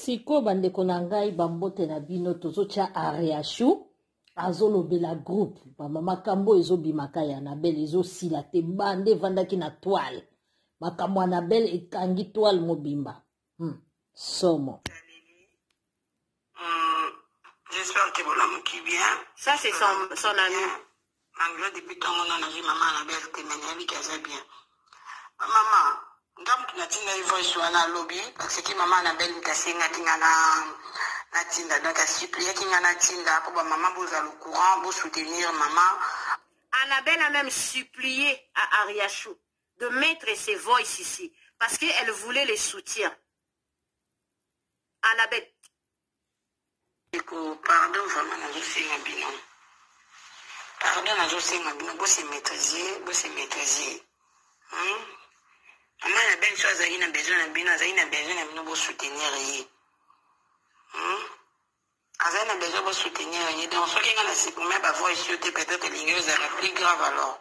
siko bandeko na ngai bambote na bino tozotia Ariashu azolobela groupe bamama makambo ezobimaka ya Anabel ezosila te bande vandaki na toile makambo Anabel ekangi toile mobimba somo. J'espère que vous qui bien. Ça c'est son ami. Malgré depuis tant on a vu maman Anabel témoigner qu'elle bien. Maman ngam tunatinga hivyo ishwana lobby parce que maman Anabel mtasenga tingana na tinda donc a supplié kingana tinda pour maman vous à le courant pour soutenir maman. Anabel a même supplié à Ariashu de mettre ses voix ici parce qu'elle voulait les soutiens. Anabel pardon vraiment na josenga bino. Pardon na josenga bino bo se maîtriser. Maman Anabel chose a une besoin na bino, a une besoin na bino pour soutenir yi. A une besoin pour soutenir yi. Donc ce qui est c'est pour mettre voix ici peut-être l'ingeuse est plus grave alors.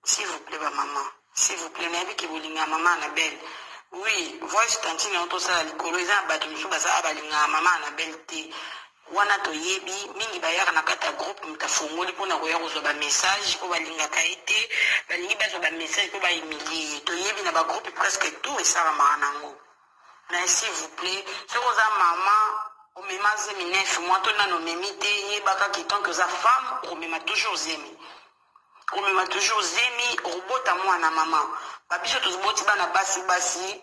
S'il vous plaît maman, s'il vous plaît n'avez que vous linga maman Anabel. Oui, voix tantine on to ça likolo eza bato misu basa abalinga maman Anabel te. Wana to yebi mingi bayaka na kata groupe mutafungoli pona koya kozoba message ko balinga kaite balingi bazo ba message ko ba humilier to yebi na ba groupe presque tout et ça va manango. Mais s'il vous plaît, ce que za maman o memaze minef moi to na no memite yebaka ki tant que za femme o mema toujours zemi. O mema toujours zemi robota moi na maman. Babiso to zboti bana basi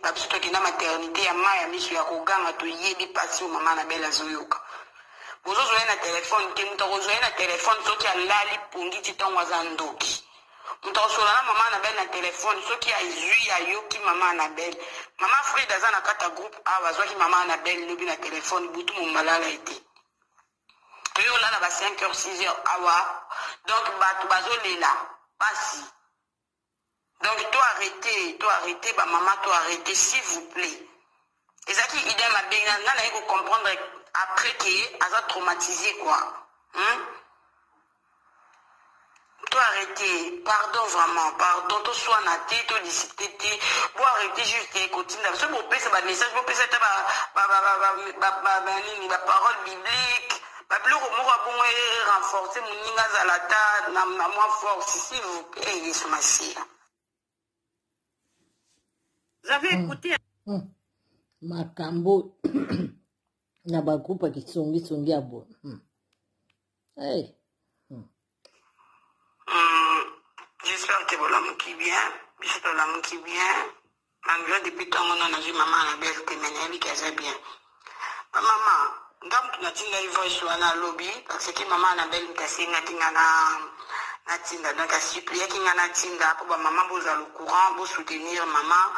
babiso to kina maternité ya maya misu ya koganga to yebi pasi o maman Anabel azoyoka. Vous avez un téléphone, vous avez un téléphone, ceux qui a l'ali pour dire que vous avez un doki. Vous avez maman Anabel un téléphone, ceux qui a eu à yoki maman Anabel. Maman Fred dans un akata groupe, ah, vous maman Anabel, le bin téléphone, boutou mon malala été. Et là, là, 5h, 6h, awa. Donc, bazo là, pas. Donc, toi arrêtez, bah, maman, toi arrêtez, s'il vous plaît. Et ça qui, idem, ma bien, là, il faut comprendre. Après qu'il a traumatisé quoi. Toi arrêtez, pardon vraiment, pardon, toi sois naté, toi discuter, pour arrêter juste écouter. Ce beau c'est un message, beau c'est la parole biblique. Plus au renforcer mon ninga zalata, na moi force, s'il vous plaît, il est sur ma scie. Vous avez écouté? Makambo. Na ba groupe qui songi abo. Hey. J'espère que vous qui bien, j'espère que qui bien. Malgré depuis tant on a vu maman Anabel témoigner qu'elle bien. Maman, ngam tunatinga hivyo ishwana lobby parce que maman Anabel mtasenga tingana na tinda donc a supplié kingana tinda pour maman vous à le courant pour soutenir maman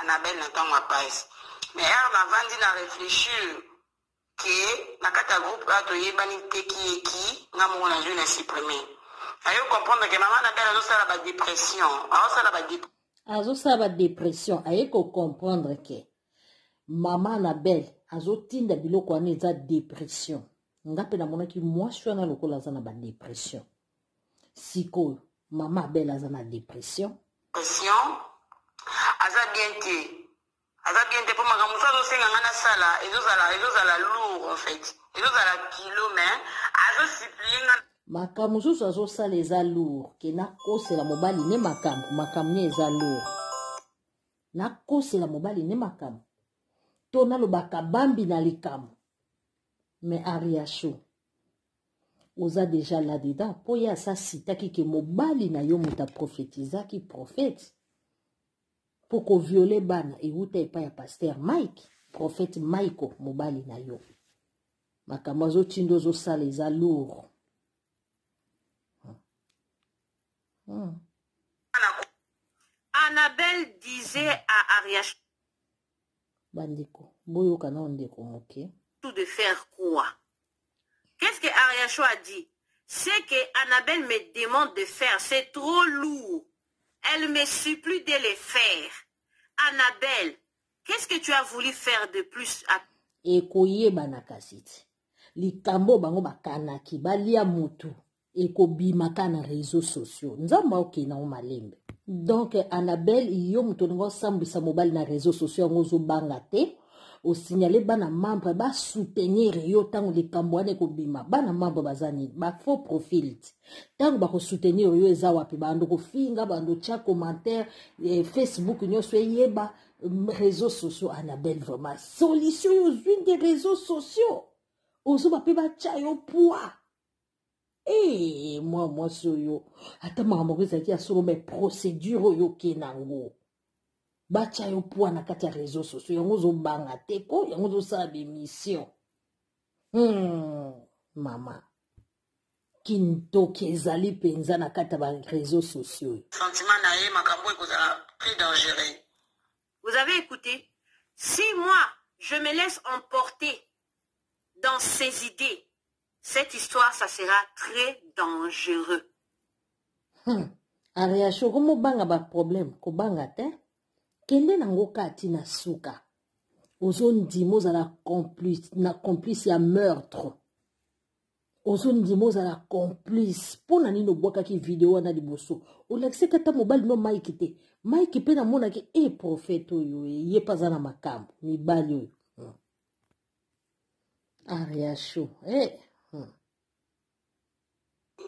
Anabel na tango passe. Mais elle m'a vendu à réfléchir que la carte groupe a toyé banité qui n'a mon ajout n'a supprimé. Ayo comprendre que maman Anabel a ça la dépression. Azo ça la dépression. Ayo comprendre que maman Anabel azo tinda biloko ane za dépression. Ngape na mona ki moi je suis na lokola za na ba dépression. Siko maman Anabel a za na dépression. Dépression. Aza bien te. Azabiente pour ma gamusa do senga ngana sala ezozala lourd en fait ezozala kilo mais azo supplier makamusu azo sala eza lourd ke na kosela mobali ne makamu ne eza lourd na kosela mobali ne makamu to na lobaka bambi na likamu mais Ariashu oza déjà là dedans po ya sa sitaki ke mobali na yo muta prophétisa ki prophète pour qu'on viole bana et où t'es pas ya pasteur Mike prophète Michael mobali na yo makamazo tindo zo sala eza lourd. Anabel disait à Ariashu bandeko boyo kana ondeko moke tout de faire quoi? Qu'est-ce que Ariashu a dit? C'est que Anabel me demande de faire, c'est trop lourd. Elle me supplie de les faire. Anabel, qu'est-ce que tu as voulu faire de plus à... Ekoye banakasiti. Likambo bango bakanaki balia mutu. Ekobimaka na réseaux sociaux. Nzamba oke na malembe. Donc Annabelle yo mutongo sambisa mobile na réseaux sociaux ngozo bangate o signaler bana membre ba soutenir yo tango likambo wane kobima bana membre bazani ba faux profil tango ba ko soutenir yo eza wapi bando ko finga bando cha commentaire Facebook nyonso yeba réseaux sociaux. Annabelle vraiment solution yo une des réseaux sociaux ozo ba pe ba cha yo poids. Eh, moi, soyo. Ata makambo ezaki ya solo mais procédure yo kenango. Bacha yo poa na kati ya réseaux sociaux. Yango zo banga teko, yango zo sala bémission. Mama. Kintoki ezali penza na kati ya réseaux sociaux. Sentiment na ye makambo ekozala très dangereux. Vous avez écouté? Si moi, je me laisse emporter dans ces idées, cette histoire, ça sera très dangereux. Ariacho, comment banga ba problème? Ko banga te? Kende nango kati na suka. Ozon dimo za la complice ya meurtre. Ozon dimo za la complice. Pona nino boka ki video na liboso. Olakse kata mobile no Mike te. Mike pe na mona ki prophète yo ye paza na makambo. Mibali yo. Ariacho,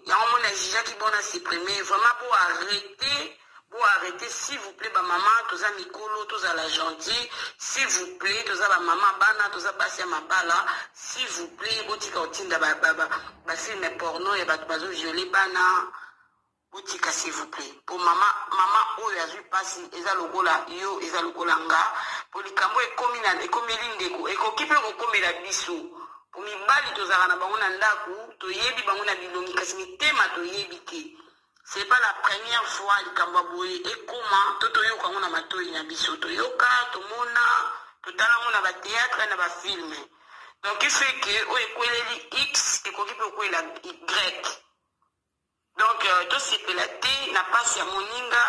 Yango mona jija ki bona supprimer vraiment pour arrêter s'il vous plaît ba maman toza mikolo toza la gentil s'il vous plaît toza ba maman bana toza basi ya mabala s'il vous plaît botika otinda ba film porno ya bato bazo violer bana botika s'il vous plaît pour maman oyo azui pasi eza lokola yo eza lokola nga pour likambo ekomi lindeko ekoki mpe kokomela biso po mibali tozala na bango na ndaku toyebi bango na bilongi kasi mitema toyebi te. C'est pas la première fois likambo boye ekoma toyoka ngo na matoi na biso toyoka tomona totala ngo na ba théâtre na ba film. Donc il fait que o ekweleli X ekoki pe okwela Y. Donc to sepela te na pasi ya moninga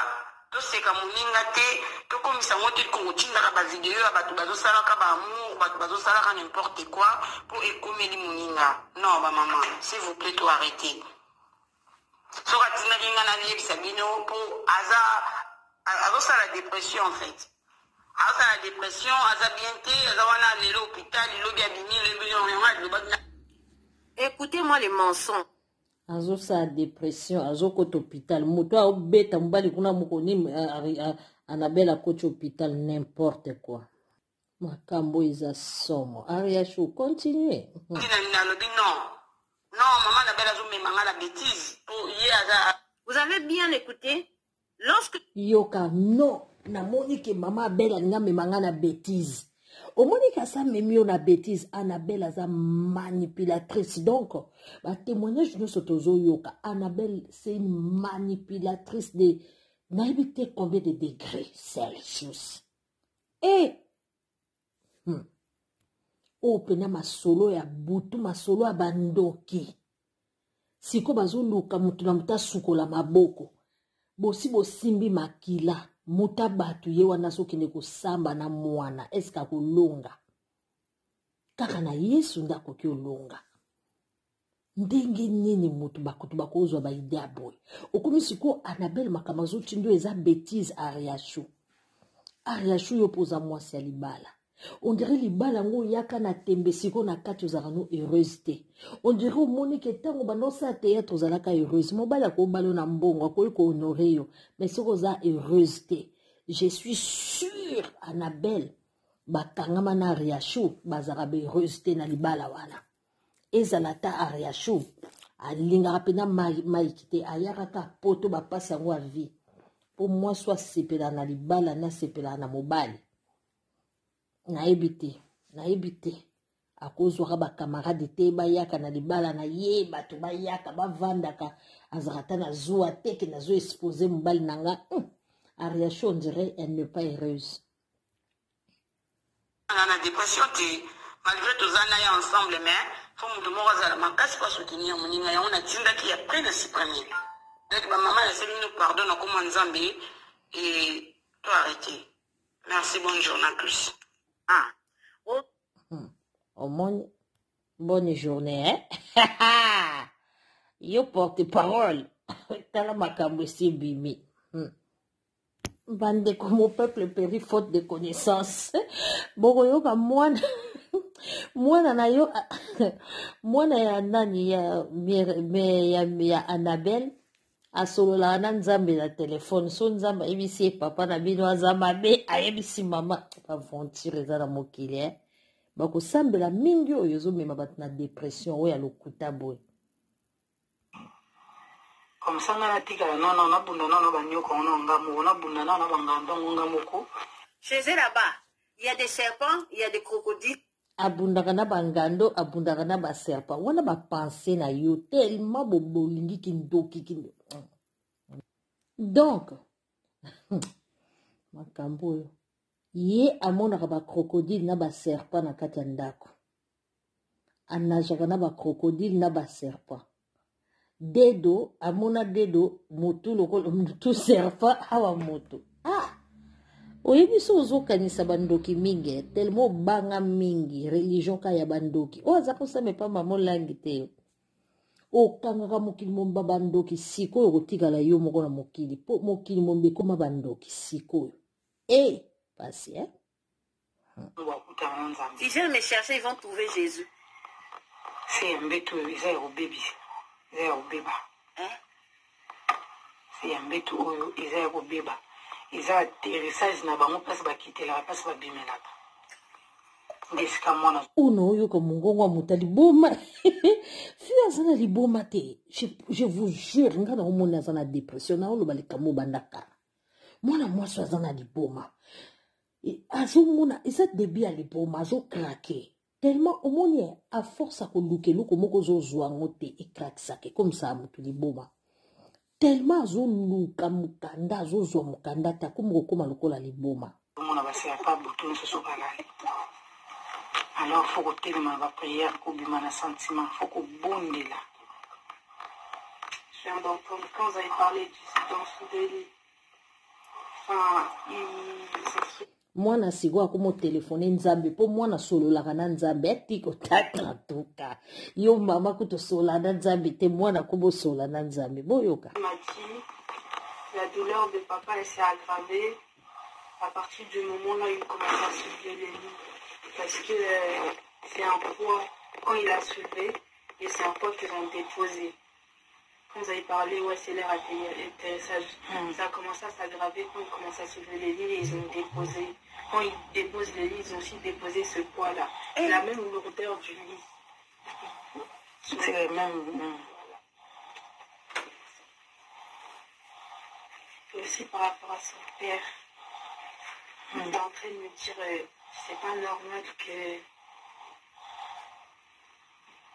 toseka moninga te tokomisa ngo te kokotindaka ba video ya bato bazosalaka ba amour bato bazosalaka n'importe quoi pour ekomeli moninga. Non ba maman, s'il vous plaît to arrêter. Soka tina kinga na liebisa bino pour aza la dépression en fait. Aza la dépression, aza bien te, aza wana lelo hôpital, lobi abini lelo. Écoutez-moi les mensonges. Azo sa dépression, azo kote hôpital. Moto a obeta mbali kuna mukoni Annabelle a kote hôpital n'importe quoi. Makambo isa somo. Ariacho, continuez. Non, maman Annabelle a zoumé manga la bêtise. Vous avez bien écouté? Lorsque... Yoka, non. Na monique maman Belle a me manga la bêtise. Au Monica ça memio na bêtise, Annabelle a manipulatrice. Donc, bah témoignage nous sotozo yoka. Annabelle c'est une manipulatrice de n'habitez combien de degrés Celsius. Et opena masolo ya butu masolo ya bandoki. Siko bazuluka mutu na muta sukola maboko. Bosi bosimbi makila. Muta batu ye wana soki ne kusamba na mwana eska kulunga kaka na Yesu ndako ki olunga ndenge nini mutu bakutu bakozwa ba idea boy okumisi ko Annabelle makamazo tindo eza bêtise Ariacho yo poza mwasi ya libala on dirait libala ngo yaka na tembe siko na kati ozarano heureuse te on dirait o Monique tango banosa théâtre ozalaka heureuse mobala ko balo na mbongo ko honorer yo mais siko za heureuse te. Je suis sûre Annabelle bakangama na Ariacho bazara be heureuse te na libala wana ezalata Ariacho alinga pena maikite ayaka poto ba passa ngo vie pour moi soit sepela na libala na sepela na mobali na ebite akozwaka ba camarade te bayaka na libala na ye bato bayaka bavandaka azarata na zuwa teke na zo exposer mobali nanga Ariacho on dirait elle n'est pas heureuse. La dépression malgré tous les années ensemble mais faut me demander à ma casse pas soutenir mon ina on a tinda qui a pris le supprimer. Donc ma maman elle nous pardonne comme Nzambe et toi arrêter. Merci bonne journée à tous. Bonne journée, hein? Yo porte-parole. Tala makambo si bimi. bande comme mon peuple périt faute de connaissances. Bokoyoka mwana mwana na yo mwana ya nani ya Annabelle asolola na nzambe na telefone so nzambe ayebisi papa na bino aza mabe ayebisi mama aventure eza na mokili bakosambela mingi oyo ezomema bato na dépression oyo ya lokuta boye. Comme ça, on a dit que non, on a bunda, non, on a bunda, non, chez eux là-bas, il y a des serpents, il y a des crocodiles. Abundaka na bangando, abundaka na ba serpent. Wana ba penser na yo tellement bolingi kindoki kindo. Donc, makambo yo. Ye amonaka ba crocodile na ba serpent na kati ya ndako. Anajaka na ba crocodile na ba serpent. Dedo, amona dedo, motu lokolo, motu serpent, hawa motu. Oyebiso ozokanisa bandoki mingi, tellement banga mingi, religion kaya bandoki. Oza kosame pa mamo langi te. Okangaka mokili momba bandoki siko yo kotikala yo moko na mokili. Po mokili mombe koma bandoki siko yo. Passé, hein? Ils viennent me chercher, ils vont trouver Jésus. C'est un bétou, ils ont au bébé. Ils ont au bébé. C'est un bétou, ils ont au bébé. Ils ont atterrissage na bango place ba quitter la place ba bimelaka. Ngesika mwana. Uno yo ko mungongo muta liboma. Fia sana liboma te. Je vous jure ngana omona sana dépression na olo balika mo bandaka. Mwana mwasi azana liboma. Azo mona eza début ya liboma azo craquer. Tellement omoni a force ko luke luko moko zo zwango te e craque sake comme ça mutu liboma. Tellement azo luka mukanda azo zwa mukanda ta kumoko koma lokola liboma. Mona ba c'est pas bouton ce so balali. Alors faut que tu ma prière ko bima na sentiment faut que bonde là. Je viens d'entendre quand vous avez parlé du silence de lui. Enfin, mwana sigwa kumo telefone nzambe po mwana sololaka na nzambe atiko takratuka yo mama kutosola na nzambe te mwana kubo sola na nzambe boyoka. Il m'a dit la douleur de papa elle s'est aggravée à partir du moment là où il commence à soulever les lits parce que c'est un poids quand il a soulevé et c'est un poids qu'ils ont déposé. Quand vous avez parlé, ouais, c'est l'air atterrissage. Ça a commencé à s'aggraver quand ils commencent à soulever les lits, ils ont déposé. Quand ils déposent les lits, ils ont aussi déposé ce poids-là. Et la même lourdeur du lit. C'est la même. Et aussi par rapport à son père, il est en train de me dire, c'est pas normal que.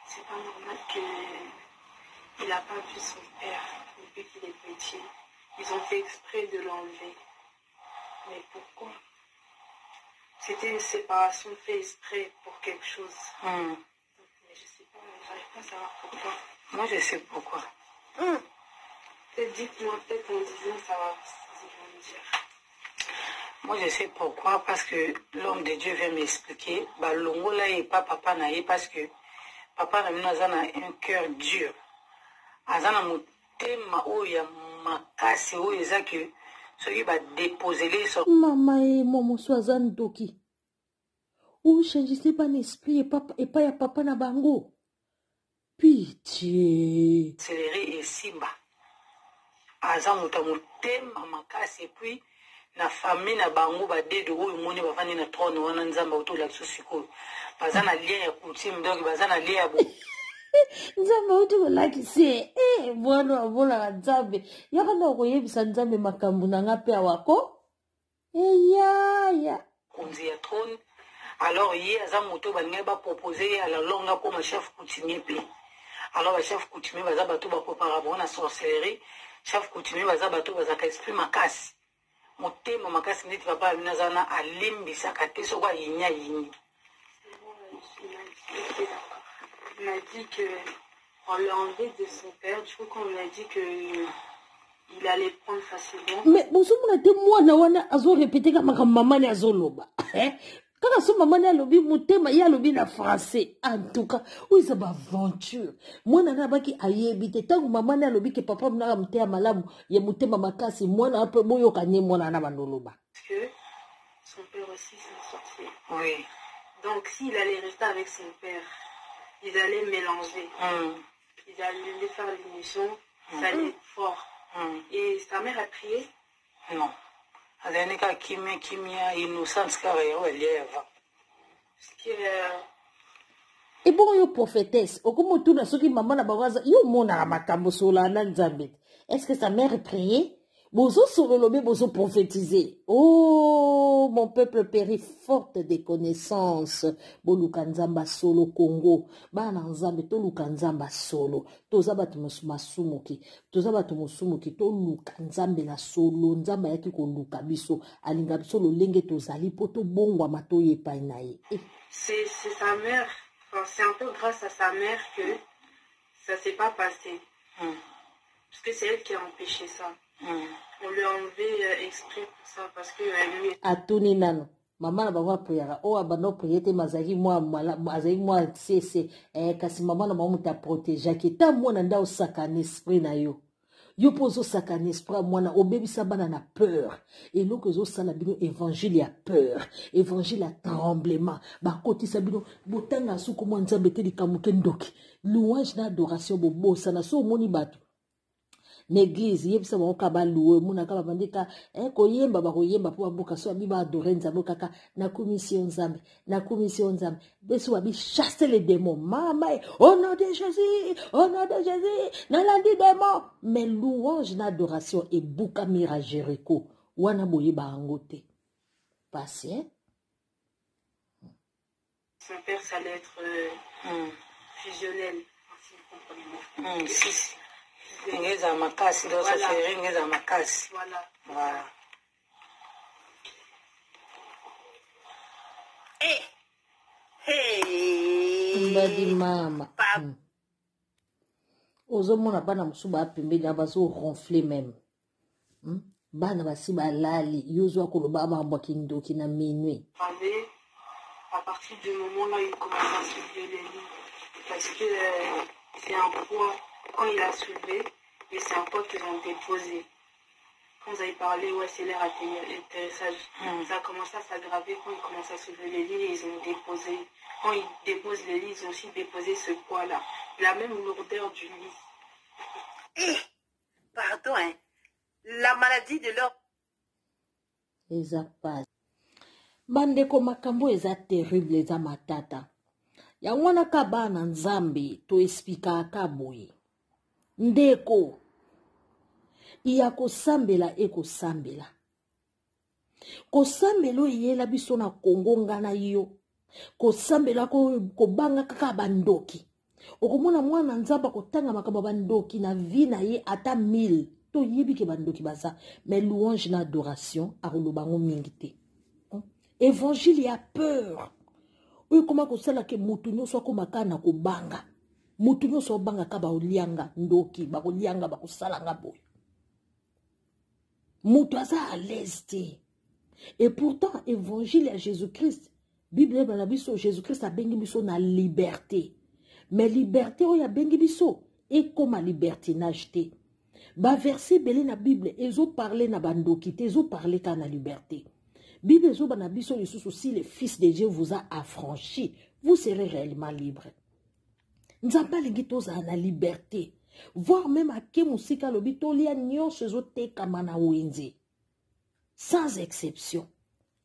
C'est pas normal que. Il n'a pas vu son père depuis qu'il est petit. Ils ont fait exprès de l'enlever. Mais pourquoi? C'était une séparation faite exprès pour quelque chose. Mais je ne sais pas, j'arrive pas à savoir pourquoi. Moi, je sais pourquoi. Peut-être dites-moi, peut-être en disant, ça va me dire. Moi, je sais pourquoi, parce que l'homme de Dieu vient m'expliquer. Bah, l'ongo là, il n'est pas papa naïe, parce que papa a un cœur dur. Azana mutema oya makasi oya zaki soki ba déposer les so mama e momo swazan doki ou changise pas l'esprit et pas ya papa na bango pitié céleri et simba aza mutema makasi et puis na famille na bango ba dedo oyo moni ba vandi na trône wana nzamba otola sosiko bazana lien ya coutume donc bazana lien ya nzambe uti kolakise mwana abolaka nzambe yakanda koyebisa nzambe makambo na nga pe awako yaya konzi ya trône alors ye aza moto balingi baproposer ala longa po chef coutumier pe alors chef coutumier baza bato bapropara bango na sorcellerie chef coutumier baza bato bazaka esprit makasi motema makasi neti papa abino aza na alimbisaka te soko ayinya yinyi. Il m'a dit qu'on l'a enlevé de son père, du coup qu'on lui a dit qu'il allait prendre facilement. Mais bonjour, mon été moi na wana azo répéter comme maman ni azo loba. kaka so maman na lobi mutema ya lobi na français en tout cas oui ça va aventure mwana na baki ayebi te tangu maman na lobi ke papa mna mutema malamu ya mutema makasi mwana ape boyo kanye mwana na bandoloba que son père aussi c'est un sorcier. Oui. Donc s'il allait rester avec son père, ils allaient mélanger. Ils allaient faire l'émission, ça allait être fort. Et sa mère a prié? Non. Azanika kimia innocence car elle est avant. Parce que et bon yo prophétesse okomo tuna soki maman na bawaza yo mona makambo sola na nzambe est-ce que sa mère priait bozo sololobe bozo prophétiser oh mon peuple périt forte des connaissances boluka nzamba solo Congo bana nzambe to luka nzamba solo toza batu masumuki toza batu musumuki to luka nzambe na solo nzamba yaki ko luka biso alinga biso lolenge tozali poto bongwa matoye pa naye c'est sa mère, enfin, c'est un peu grâce à sa mère que ça s'est pas passé. Parce que c'est elle qui a empêché ça. On lui a enlevé exprès pour ça parce que lui atuni nano mama na bango priera o abano priete mazaki moi mazaki moi c'est kasi mama na bango ta protéger ki ta mwana nda osakana esprit na yo yo pozo sakana esprit mwana obebisa bana na peur et loko zo sala bino évangile ya peur évangile ya tremblement ba kotisa bino botanga suko mwa nzambe te likamuke ndoki louange na adoration bobosa na so moni bato l'église yebisa bango ka baloué muna ka babandika koyemba bakoyemba po baboka so abi ba adorer nzambe kaka na commission nzambe beso abi chasser les démons mama au nom de Jésus na landi démons mais louange na adoration et buka mira Jéricho wana boye ba angote patient son père ça allait être fusionnel si vous comprenez. Si. Ngeza makasi do ça c'est ngeza makasi. Voilà. Mbadi mama. Ozomona bana musuba apembeli abazo ronfler même. Bana basi balali yozo akoloba bamba kindoki na minuit. À partir du moment là il commence à soulever les lits parce que c'est un poids. Quand il a soulevé, et c'est un poids qu'ils ont déposé. Quand vous avez parlé, ouais, c'est l'air atterrissage. Ça a commencé à s'aggraver quand ils commencent à soulever les lits, ils ont déposé. Quand ils déposent les lits, ils ont aussi déposé ce poids-là. La même lourdeur du lit. Pardon, hein. La maladie de leur... Eza pas. Bandeko makambo eza terrible eza matata. Ya wana ka bana nzambe to explica akaboye. Ndeko iya kosambela ekosambela kosambelo yela biso na Kongo ngana yo kosambela ko banga kaka bandoki okomona mwana nzamba kotanga makaba bandoki na vie na ye ata 1000 to yebi ke bandoki baza mais louange na adoration akolobango mingi te évangile ya peur oyo koma kosala ke mutu nyonso akomaka na kobanga mutu nyonso banga ka baolianga ndoki bakolianga bakosalanga boyo mutu aza à l'aise te et pourtant évangile à Jésus-Christ Bible na biso Jésus-Christ a bengi biso na liberté mais liberté oyo bengi biso et comme libertinage te ba verset belé na Bible ezo parler na bandoki te ezo parler ka na liberté Bible ezo ba na biso lisusu si le fils de Dieu vous a affranchi vous serez réellement libre. Nzamba lingi toza na liberté. Voire même à ke musika lobi tolia nyonso zote kama na wenze. Sans exception.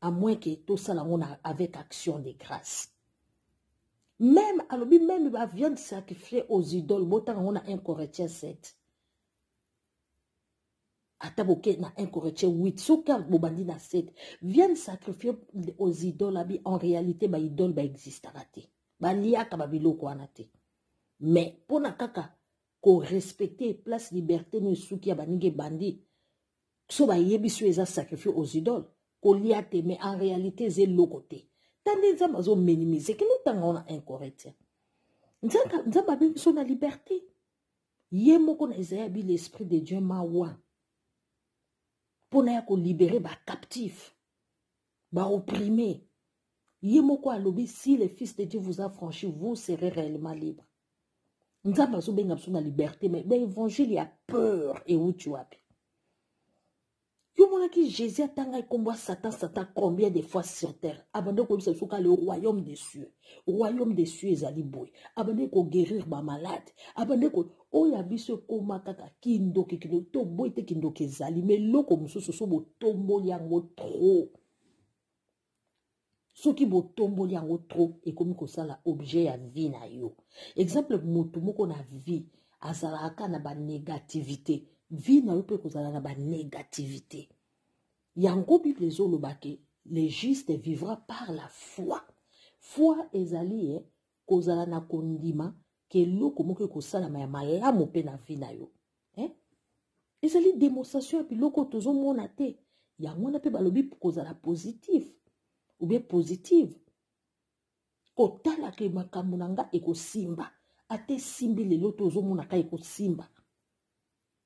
À moins que tout ça là avec action de grâce. Même à lobi même ba viande sacrifiée aux idoles. Botan on a 1 Corinthiens 7. Ataboke na 1 Corinthiens 8. Soka bobandi na 7. Viande sacrifiée aux idoles en réalité ba idole ba existera te. Ba liaka ba biloko wana te. Mais pour na kaka ko respecter place liberté no suki ya baninge bandi so ba yebisu eza sacrifié aux idoles ko liate mais en réalité c'est lokote tandis ça mazo minimiser que nous tanga on a incorrect nzamba be so na liberté ye moko na Isaïe bi l'esprit de Dieu mawa pour na ko libérer ba captif ba opprimé Yemoko alobi, si le Fils de Dieu vous a franchi, vous serez réellement libre. Nzamba zo benga biso na liberté, mais l'évangile, il y a peur et où tu as. Yo mona ki Jésus atanga ikombo Satan combien de fois sur terre. Abandon ko bisa soka le royaume des cieux. Royaume des cieux ezali boy. Abandon ko guérir ba malade. Abandon ko oya biso koma kaka kindoki kindo to boy te kindoki ezali mais loko mususu so bo tombo yango trop. Soki bo tombo yango trop et comme ko sala objet ya vie na yo. Exemple moto moko na vie azalaka na ba négativité. Vie na yo pe kozala na ba négativité. Yango Bible ezolobake, le juste vivra par la foi. Foi ezali kozala na kondima ke loko moke kosala ma malamu pe na vie na yo. Ezali démonstration puis loko tozo mona te. Yango na pe balobi kozala positif ou bien positive. Kotala ke makambo nanga ekosimba. Ate simbi lelo tozo mona ka ekosimba.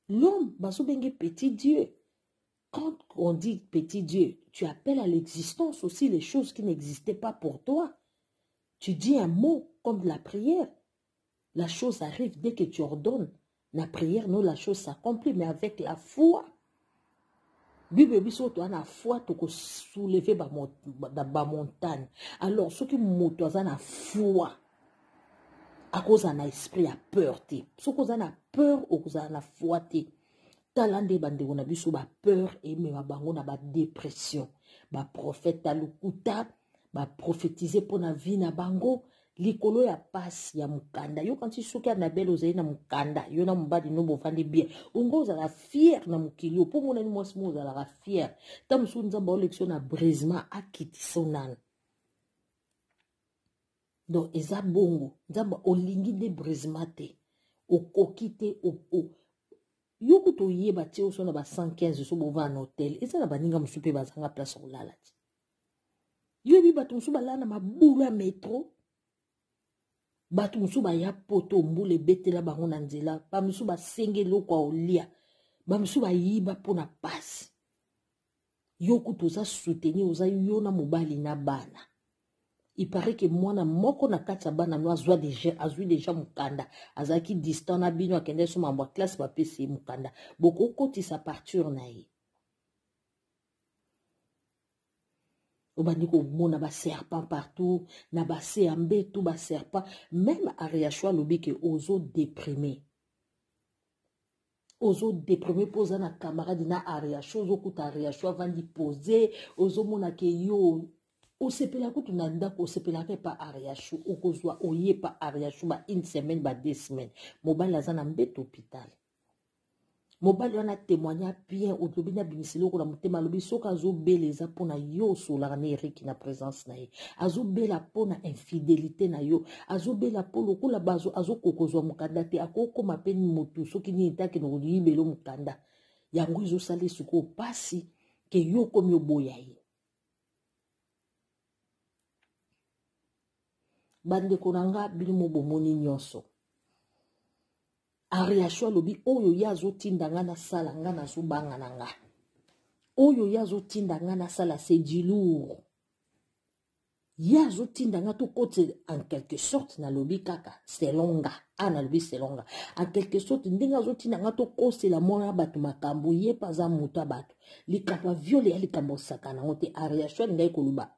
L'homme, basobenge petit Dieu. Quand on dit petit Dieu, tu appelles à l'existence aussi les choses qui n'existaient pas pour toi. Tu dis un mot comme la prière. La chose arrive dès que tu ordonnes. La prière, non, la chose s'accomplit, mais avec la foi. Bible biso to ana foi to ko soulever ba montagne. Alors ceux qui moto na foi. À cause d'un esprit à peur te. So cause na peur ou cause na foi te. Talande bande on a vu sous ba peur et me bango na ba dépression. Ba prophète alukuta, ba prophétiser pour na vie na bango. Likolo ya passe ya mukanda. Yo quand tu souki na belle ozaï na mukanda. Yo na mbadi no bofandi bien. Ungo za fier na mukili. Pour mon ani mo za la fier. Tam sou nzamba olection na brisement akiti sonan. Donc, eza bongo. Nzamba olingi de brismate. O kokite o yoko to yeba ti oso na ba 115 so bo va en hôtel. Eza na baninga musupe bazanga place o lala ti. Yo bi batu musuba la na mabula métro. Batu musuba ya poto mbule betela bango na nzela. Ba musuba senge loko olia. Ba musuba yiba pona passe. Yoko to za soutenir oza yona mobali na bana. Il paraît que moi, moko na kati bana no azwa déjà mukanda. Azaki distant na bino akende so mamba classe ba pesi mukanda. Boko koti sa parture na ye. Obandi ko mona ba serpent partout, na ba seambe tout ba serpent, même Ariachua lobi ke ozo déprimé. Ozo déprimé posa na camarade na Ariachua, ozo kuta Ariachua vandi poser, ozo mona ke yo o sepela ko tunanda ko sepela ke pa Ariachou o kozwa oye pa Ariachou ba une semaine ba 2 semaines mobile azana mbete hôpital mobile wana témoigner bien o tobina bimiselo ko na mutema lobi soka zo beleza pona yo so la Amérique na présence na ye azo bela pona infidélité na yo azo bela polo ko la bazo azo kokozwa mukanda te akoko mapeni motu soki ni itake no yibelo mukanda yango zo sali suko pasi ke yo komi oboya ye. Bande konanga bilimo bomoni nyonso. Ariachua lobi oyo yazo tindanga na sala nga na subanga nanga. Oyo yazo tindanga na sala c'est du lourd. Yazo tindanga to kote en quelque sorte na lobi kaka c'est longa. Ana lobi c'est longa. En quelque sorte ndenga zo tindanga to kose la mona batu makambo ye paza muta batu. Likapa viole ya likambo sakana ngote Ariachua ngai koluba.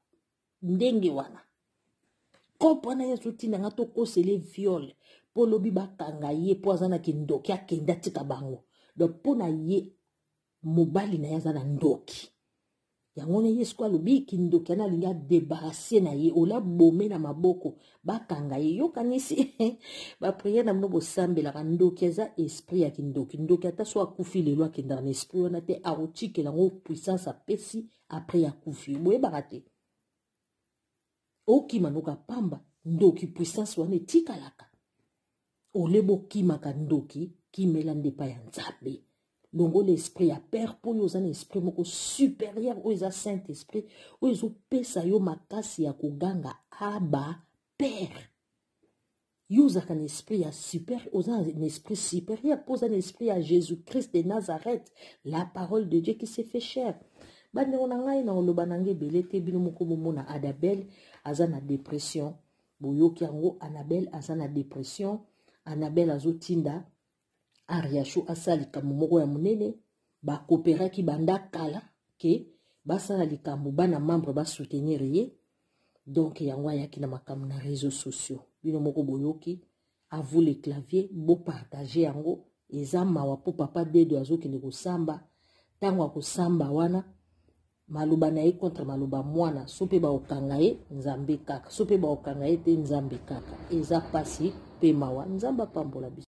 Ndenge wana. Kompana ya souti na ngato kosele viol po lobi bakanga ye po azana ki ndoki akenda tika bango donc po na ye mobali na yazana ndoki yango na yesu kwa lobi ki ndoki ana linga débarrasser na ye ola bomé na maboko bakanga ye yo kanisi ba prière na mno bosambela ka ndoki eza esprit ya kindoki ndoki ata so akufi lelo akenda na esprit wana te arotike lango puissance apesi après ya kufi boye barate okima noka pamba ndoki puissance wane tikalaka olebo kima ka ndoki kimela ndepa ya nzambe longo l'esprit ya père po yo za na esprit moko supérieur o eza saint esprit o ezo pesa yo makasi ya koganga aba père yo za kan esprit ya super o za un esprit supérieur po za na esprit ya Jésus Christ de Nazareth la parole de Dieu qui s'est fait chair. Bande on ngai na oloba nange belete bino moko bomona Adabel aza na dépression boyoki yango Annabelle aza na dépression Annabelle azotinda Ariacho asala likambo moko ya monene bakooperaki banda kala ke basala likambo bana membre basoutenir ye donc yango ayaki na makambo na réseaux sociaux bino moko boyoki à vous les claviers bo partager yango eza mawa po papa dedo azokende kosamba tango akosamba wana maloba na ye contre maloba mwana so mpe baokanga ye nzambe kaka so mpe baokanga ye te nzambe kaka eza pasi mpe mawa nzambe apambola biso